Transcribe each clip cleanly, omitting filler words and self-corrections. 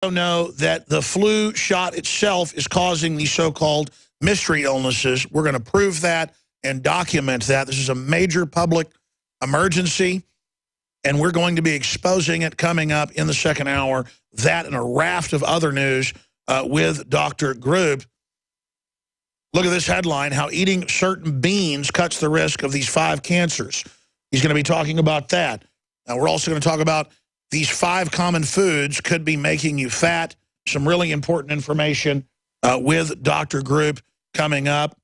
Know that the flu shot itself is causing these so-called mystery illnesses. We're going to prove that and document that. This is a major public emergency, and we're going to be exposing it coming up in the second hour. That and a raft of other news with Dr. Grube. Look at this headline, how eating certain beans cuts the risk of these 5 cancers. He's going to be talking about that. We're also going to talk about these 5 common foods could be making you fat. Some really important information with Dr. Grube coming up.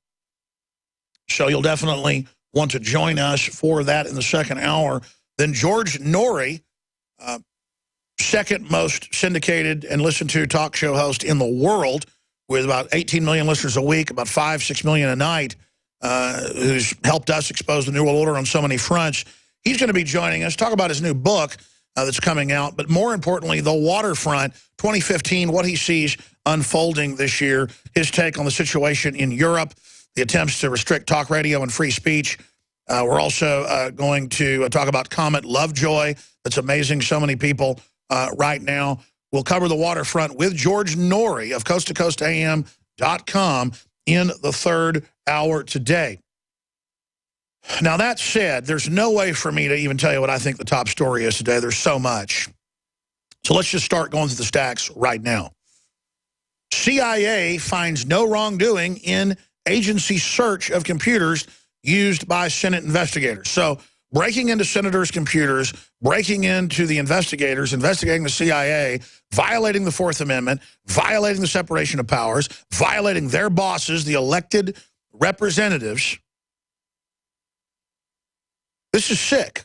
So you'll definitely want to join us for that in the second hour. Then George Noory, second most syndicated and listened to talk show host in the world, with about 18 million listeners a week, about 5-6 million a night, who's helped us expose the New World Order on so many fronts. He's going to be joining us, talk about his new book that's coming out, but more importantly, the waterfront, 2015, what he sees unfolding this year, his take on the situation in Europe, the attempts to restrict talk radio and free speech. We're also going to talk about Comet Lovejoy. That's amazing. So many people right now. We'll cover the waterfront with George Noory of coasttocoastam.com in the third hour today. Now, that said, there's no way for me to even tell you what I think the top story is today. There's so much. So let's just start going through the stacks right now. CIA finds no wrongdoing in agency search of computers used by Senate investigators. So breaking into senators' computers, breaking into the investigators, investigating the CIA, violating the Fourth Amendment, violating the separation of powers, violating their bosses, the elected representatives. This is sick.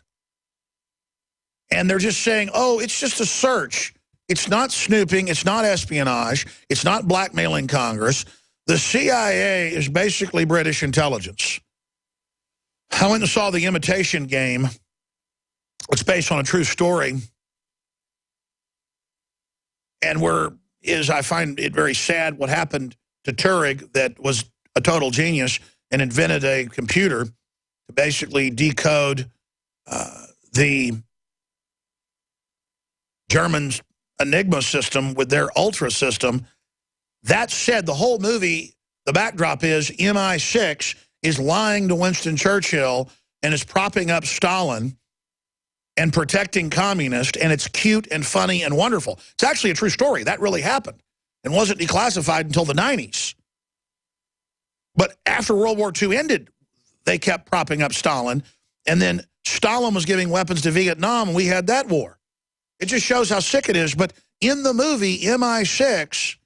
And they're just saying, oh, it's just a search. It's not snooping. It's not espionage. It's not blackmailing Congress. The CIA is basically British intelligence. I went and saw The Imitation Game. It's based on a true story. And I find it very sad what happened to Turing, that was a total genius and invented a computer to basically decode the Germans' Enigma system with their Ultra system. That said, the whole movie, the backdrop is MI6 is lying to Winston Churchill and is propping up Stalin and protecting communists, and it's cute and funny and wonderful. It's actually a true story. That really happened and wasn't declassified until the 90s. But after World War II ended, they kept propping up Stalin, and then Stalin was giving weapons to Vietnam, and we had that war. It just shows how sick it is. But in the movie, MI6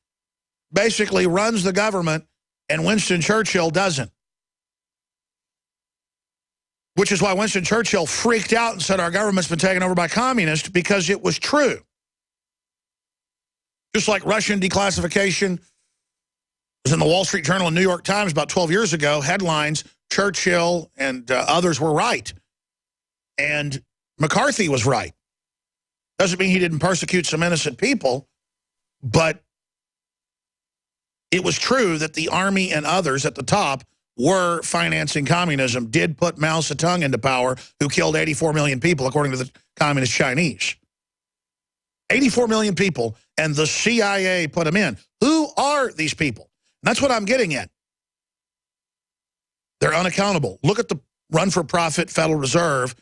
basically runs the government, and Winston Churchill doesn't. Which is why Winston Churchill freaked out and said our government's been taken over by communists, because it was true. Just like Russian declassification was in the Wall Street Journal and New York Times about 12 years ago, headlines, Churchill and others were right. And McCarthy was right. Doesn't mean he didn't persecute some innocent people, but it was true that the army and others at the top were financing communism, did put Mao Zedong into power, who killed 84 million people, according to the communist Chinese. 84 million people, and the CIA put them in. Who are these people? And that's what I'm getting at. They're unaccountable. Look at the run-for-profit Federal Reserve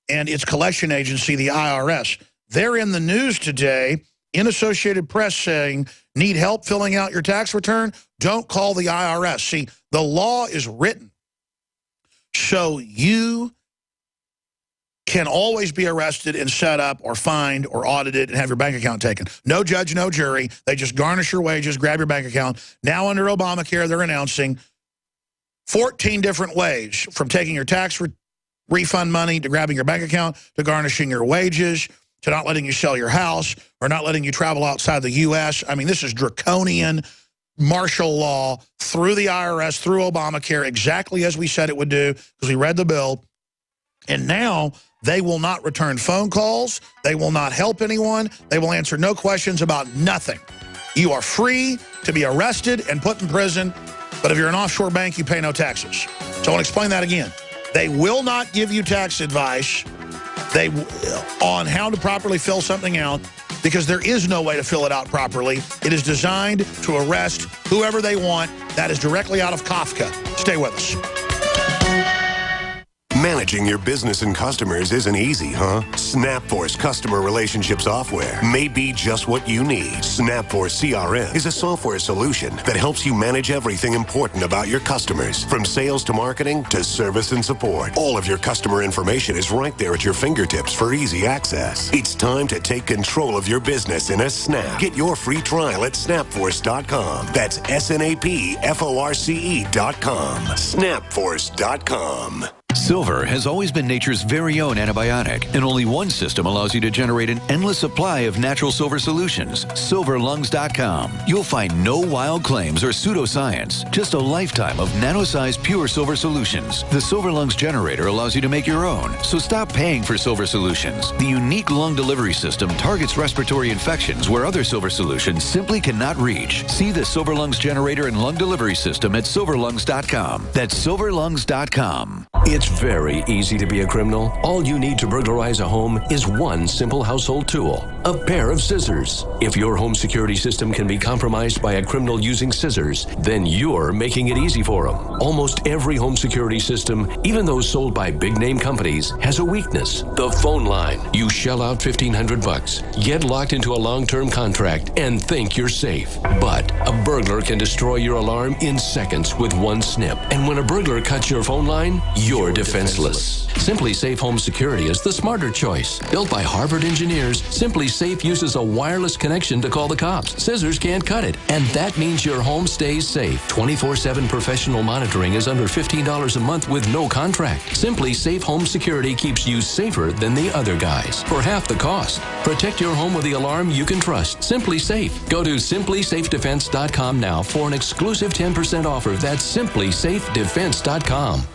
and its collection agency, the IRS. They're in the news today in Associated Press saying, need help filling out your tax return? Don't call the IRS. See, the law is written so you can always be arrested and set up or fined or audited and have your bank account taken. No judge, no jury. They just garnish your wages, grab your bank account. Now under Obamacare, they're announcing 14 different ways, from taking your tax refund money to grabbing your bank account to garnishing your wages to not letting you sell your house or not letting you travel outside the U.S. I mean, this is draconian martial law through the IRS, through Obamacare, exactly as we said it would do, because we read the bill. And now they will not return phone calls. They will not help anyone. They will answer no questions about nothing. You are free to be arrested and put in prison, but if you're an offshore bank, you pay no taxes. So I want to explain that again. They will not give you tax advice on how to properly fill something out. because there is no way to fill it out properly. It is designed to arrest whoever they want. That is directly out of Kafka. Stay with us. Managing your business and customers isn't easy, huh? SnapForce customer relationship software may be just what you need. SnapForce CRM is a software solution that helps you manage everything important about your customers, from sales to marketing to service and support. All of your customer information is right there at your fingertips for easy access. It's time to take control of your business in a snap. Get your free trial at snapforce.com. That's SNAPFORCE.com. Snapforce.com. Silver has always been nature's very own antibiotic, and only one system allows you to generate an endless supply of natural silver solutions. Silverlungs.com. You'll find no wild claims or pseudoscience, just a lifetime of nano-sized pure silver solutions. The Silverlungs generator allows you to make your own, so stop paying for silver solutions. The unique lung delivery system targets respiratory infections where other silver solutions simply cannot reach. See the Silverlungs generator and lung delivery system at silverlungs.com. That's silverlungs.com. It's very easy to be a criminal. All you need to burglarize a home is one simple household tool, a pair of scissors. If your home security system can be compromised by a criminal using scissors, then you're making it easy for them. Almost every home security system, even those sold by big-name companies, has a weakness: the phone line. You shell out $1,500, get locked into a long-term contract, and think you're safe. But a burglar can destroy your alarm in seconds with one snip. And when a burglar cuts your phone line, you're defenseless. Simply Safe Home Security is the smarter choice. Built by Harvard engineers, Simply Safe uses a wireless connection to call the cops. Scissors can't cut it. And that means your home stays safe. 24/7 professional monitoring is under $15 a month with no contract. Simply Safe Home Security keeps you safer than the other guys for half the cost. Protect your home with the alarm you can trust. Simply Safe. Go to simplysafedefense.com now for an exclusive 10% offer. That's simplysafedefense.com.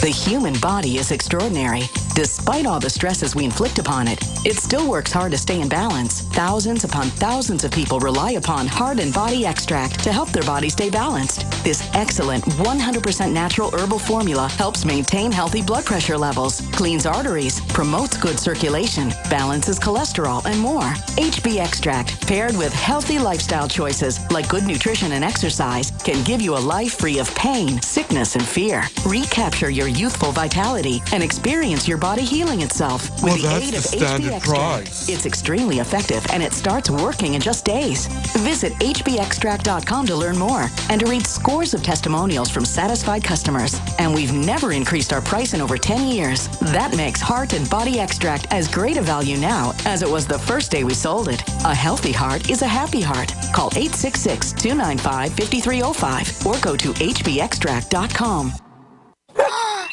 The human body is extraordinary. Despite all the stresses we inflict upon it, it still works hard to stay in balance. Thousands upon thousands of people rely upon Heart and Body Extract to help their body stay balanced. This excellent 100% natural herbal formula helps maintain healthy blood pressure levels, cleans arteries, promotes good circulation, balances cholesterol, and more. HB Extract, paired with healthy lifestyle choices like good nutrition and exercise, can give you a life free of pain, sickness, and fear. Recapture your youthful vitality and experience your body healing itself with the aid of HB Extract. It's extremely effective, and it starts working in just days. Visit hbextract.com to learn more and to read scores of testimonials from satisfied customers. And we've never increased our price in over 10 years. That makes Heart and Body Extract as great a value now as it was the first day we sold it. A healthy heart is a happy heart. Call 866-295-5305 or go to hbextract.com.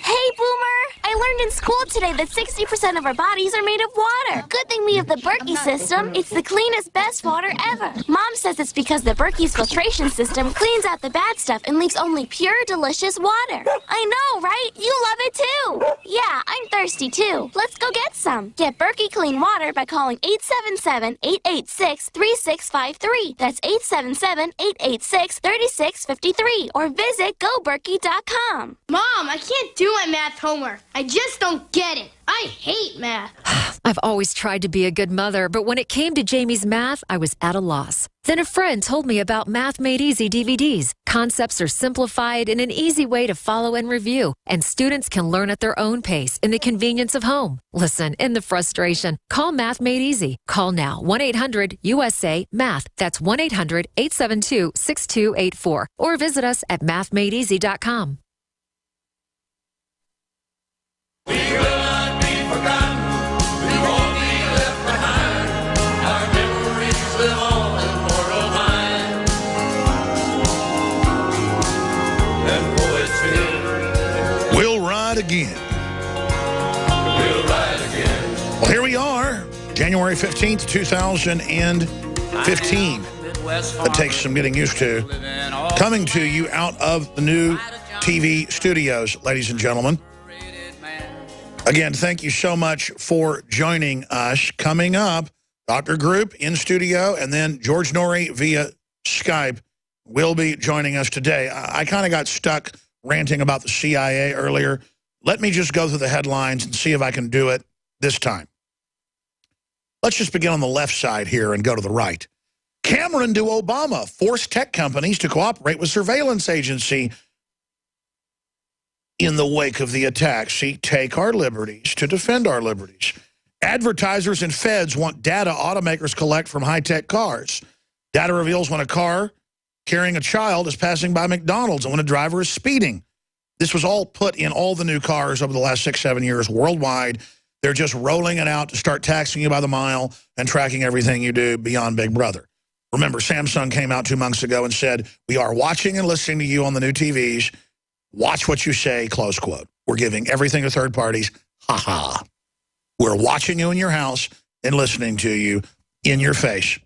Hey, Boomer! I learned in school today that 60% of our bodies are made of water. Good thing we have the Berkey system. It's the cleanest, best water ever. Mom says it's because the Berkey's filtration system cleans out the bad stuff and leaves only pure, delicious water. I know, right? You love it too. Yeah, I'm thirsty too. Let's go get some. Get Berkey Clean Water by calling 877-886-3653. That's 877-886-3653. Or visit goberkey.com. Mom, I can't do my math homework. I just don't get it. I hate math. I've always tried to be a good mother, but when it came to Jamie's math, I was at a loss. Then a friend told me about Math Made Easy DVDs. Concepts are simplified in an easy way to follow and review, and students can learn at their own pace in the convenience of home. Listen, in the frustration, call Math Made Easy. Call now, 1-800-USA-MATH. That's 1-800-872-6284. Or visit us at mathmadeeasy.com. We will not be forgotten. We won't be left behind. Our memories live on in mortal mind. And poetry. We'll ride again. We'll ride again. Well, here we are, January 15th, 2015. That takes some getting used to. Coming to you out of the new TV studios, ladies and gentlemen. Again, thank you so much for joining us. Coming up, Dr. Group in studio, and then George Noory via Skype will be joining us today. I kind of got stuck ranting about the CIA earlier. Let me just go through the headlines and see if I can do it this time. Let's just begin on the left side here and go to the right. Cameron to Obama forced tech companies to cooperate with surveillance agency in the wake of the attack. See, take our liberties to defend our liberties. Advertisers and feds want data automakers collect from high-tech cars. Data reveals when a car carrying a child is passing by McDonald's and when a driver is speeding. This was all put in all the new cars over the last 6-7 years worldwide. They're just rolling it out to start taxing you by the mile and tracking everything you do beyond Big Brother. Remember, Samsung came out 2 months ago and said, we are watching and listening to you on the new TVs. Watch what you say, close quote. We're giving everything to third parties. Ha-ha. We're watching you in your house and listening to you in your face.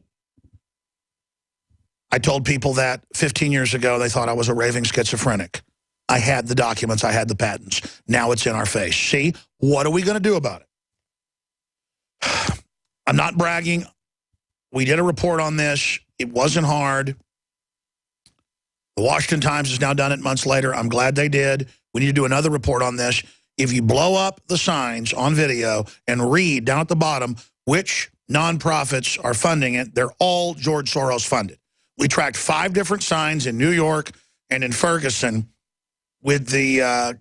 I told people that 15 years ago. They thought I was a raving schizophrenic. I had the documents. I had the patents. Now it's in our face. See, what are we going to do about it? I'm not bragging. We did a report on this. It wasn't hard. The Washington Times has now done it months later. I'm glad they did. We need to do another report on this. If you blow up the signs on video and read down at the bottom which nonprofits are funding it, they're all George Soros funded. We tracked 5 different signs in New York and in Ferguson with the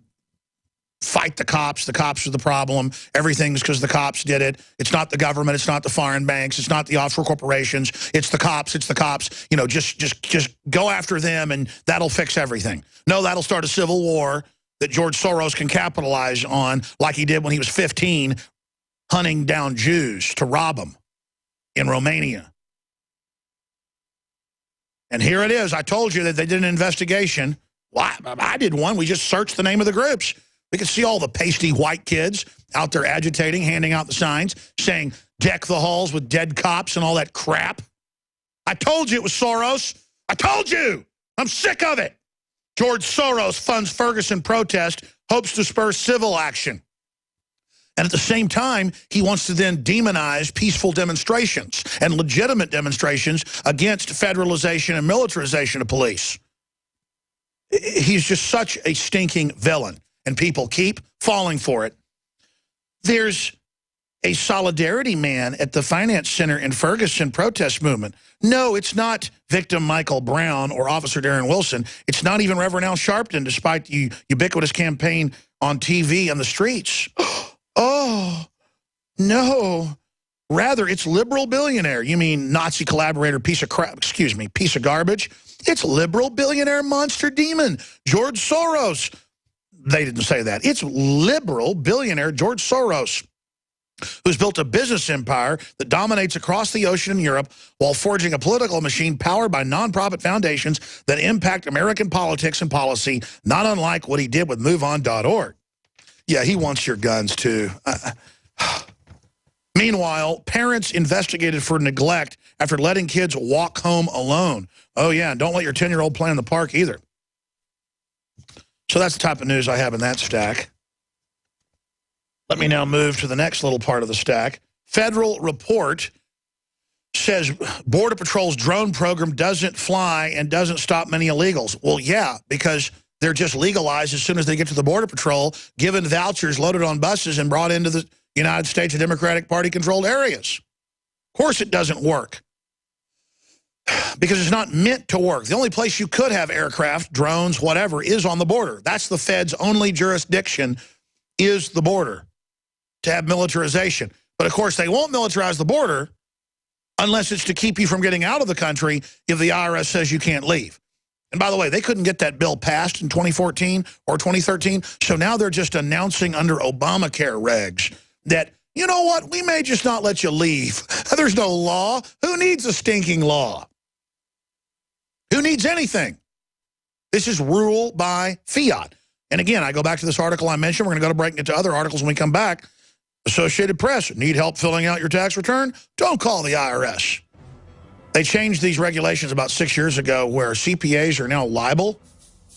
fight the cops are the problem, everything's because the cops did it. It's not the government, it's not the foreign banks, it's not the offshore corporations, it's the cops. You know, just go after them and that'll fix everything. No, that'll start a civil war that George Soros can capitalize on like he did when he was 15, hunting down Jews to rob them in Romania. And here it is. I told you that they did an investigation. Well, I did one. We just searched the name of the groups. We could see all the pasty white kids out there agitating, handing out the signs, saying, deck the halls with dead cops and all that crap. I told you it was Soros. I told you. I'm sick of it. George Soros funds Ferguson protest, hopes to spur civil action. And at the same time, he wants to then demonize peaceful demonstrations and legitimate demonstrations against federalization and militarization of police. He's just such a stinking villain. And people keep falling for it. There's a solidarity man at the Finance Center in Ferguson protest movement. No, it's not victim Michael Brown or Officer Darren Wilson. It's not even Reverend Al Sharpton, despite the ubiquitous campaign on TV and the streets. Oh, no. Rather, it's liberal billionaire. You mean Nazi collaborator, piece of crap, excuse me, piece of garbage? It's liberal billionaire monster demon, George Soros. They didn't say that. It's liberal billionaire George Soros, who's built a business empire that dominates across the ocean in Europe while forging a political machine powered by nonprofit foundations that impact American politics and policy, not unlike what he did with MoveOn.org. Yeah, he wants your guns, too. Meanwhile, parents investigated for neglect after letting kids walk home alone. Oh, yeah, and don't let your 10-year-old play in the park either. So that's the type of news I have in that stack. Let me now move to the next little part of the stack. Federal report says Border Patrol's drone program doesn't fly and doesn't stop many illegals. Well, yeah, because they're just legalized as soon as they get to the Border Patrol, given vouchers loaded on buses and brought into the United States Democratic Party-controlled areas. Of course it doesn't work. Because it's not meant to work. The only place you could have aircraft, drones, whatever, is on the border. That's the Fed's only jurisdiction, is the border, to have militarization. But, of course, they won't militarize the border unless it's to keep you from getting out of the country if the IRS says you can't leave. And, by the way, they couldn't get that bill passed in 2014 or 2013, so now they're just announcing under Obamacare regs that, you know what, we may just not let you leave. There's no law. Who needs a stinking law? Who needs anything? This is rule by fiat. And again, I go back to this article I mentioned. We're going to go to break and get to other articles when we come back. Associated Press, need help filling out your tax return? Don't call the IRS. They changed these regulations about 6 years ago where CPAs are now liable.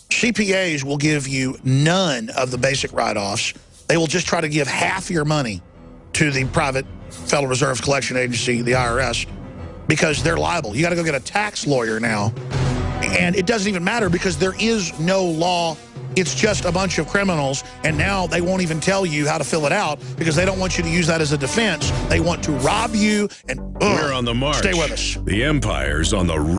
CPAs will give you none of the basic write-offs. They will just try to give half your money to the private Federal Reserve Collection Agency, the IRS, because they're liable. You got to go get a tax lawyer now. And it doesn't even matter because there is no law it's just a bunch of criminals, and now they won't even tell you how to fill it out because they don't want you to use that as a defense. They want to rob you, and we're on the march. Stay with us. The Empire's on the